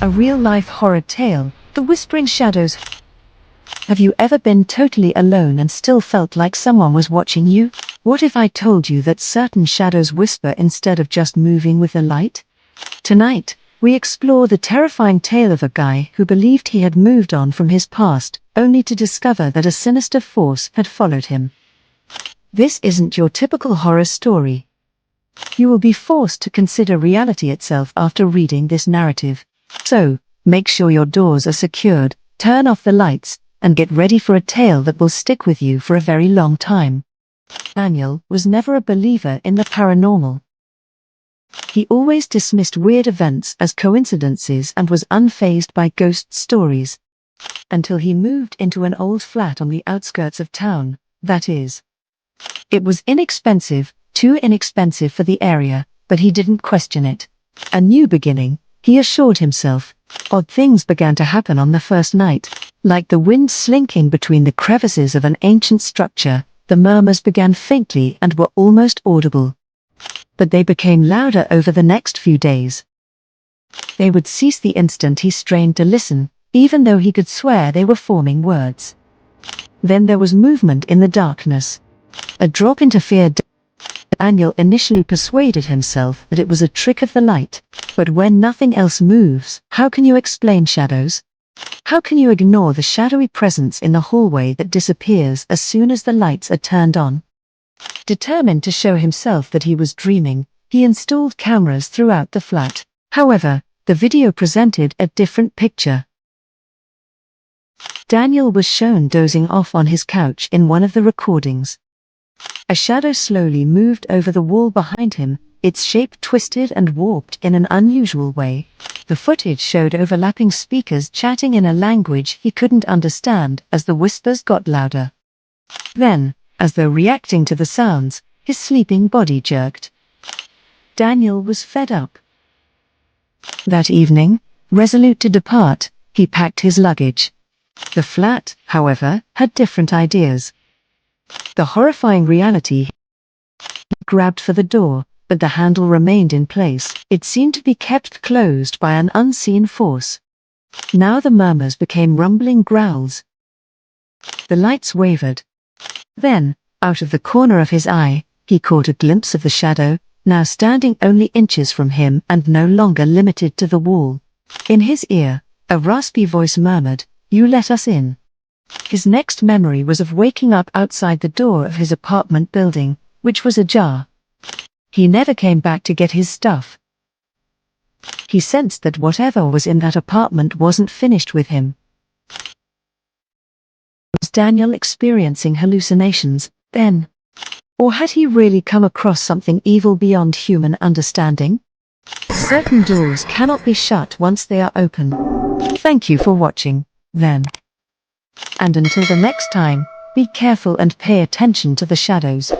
A real-life horror tale, The Whispering Shadows. Have you ever been totally alone and still felt like someone was watching you? What if I told you that certain shadows whisper instead of just moving with the light? Tonight, we explore the terrifying tale of a guy who believed he had moved on from his past, only to discover that a sinister force had followed him. This isn't your typical horror story. You will be forced to consider reality itself after reading this narrative. So, make sure your doors are secured, turn off the lights, and get ready for a tale that will stick with you for a very long time. Daniel was never a believer in the paranormal. He always dismissed weird events as coincidences and was unfazed by ghost stories. Until he moved into an old flat on the outskirts of town, that is. It was inexpensive, too inexpensive for the area, but he didn't question it. A new beginning, he assured himself. Odd things began to happen on the first night. Like the wind slinking between the crevices of an ancient structure, the murmurs began faintly and were almost audible. But they became louder over the next few days. They would cease the instant he strained to listen, even though he could swear they were forming words. Then there was movement in the darkness. A drop interfered. Daniel initially persuaded himself that it was a trick of the light. But when nothing else moves, how can you explain shadows? How can you ignore the shadowy presence in the hallway that disappears as soon as the lights are turned on? Determined to show himself that he was dreaming, he installed cameras throughout the flat. However, the video presented a different picture. Daniel was shown dozing off on his couch in one of the recordings. A shadow slowly moved over the wall behind him, its shape twisted and warped in an unusual way. The footage showed overlapping speakers chatting in a language he couldn't understand as the whispers got louder. Then, as though reacting to the sounds, his sleeping body jerked. Daniel was fed up. That evening, resolute to depart, he packed his luggage. The flat, however, had different ideas. The horrifying reality. He grabbed for the door, but the handle remained in place. It seemed to be kept closed by an unseen force. Now the murmurs became rumbling growls. The lights wavered. Then, out of the corner of his eye, he caught a glimpse of the shadow, now standing only inches from him and no longer limited to the wall. In his ear, a raspy voice murmured, "You let us in." His next memory was of waking up outside the door of his apartment building, which was ajar. He never came back to get his stuff. He sensed that whatever was in that apartment wasn't finished with him. Was Daniel experiencing hallucinations, then? Or had he really come across something evil beyond human understanding? Certain doors cannot be shut once they are open. Thank you for watching, then. And until the next time, be careful and pay attention to the shadows.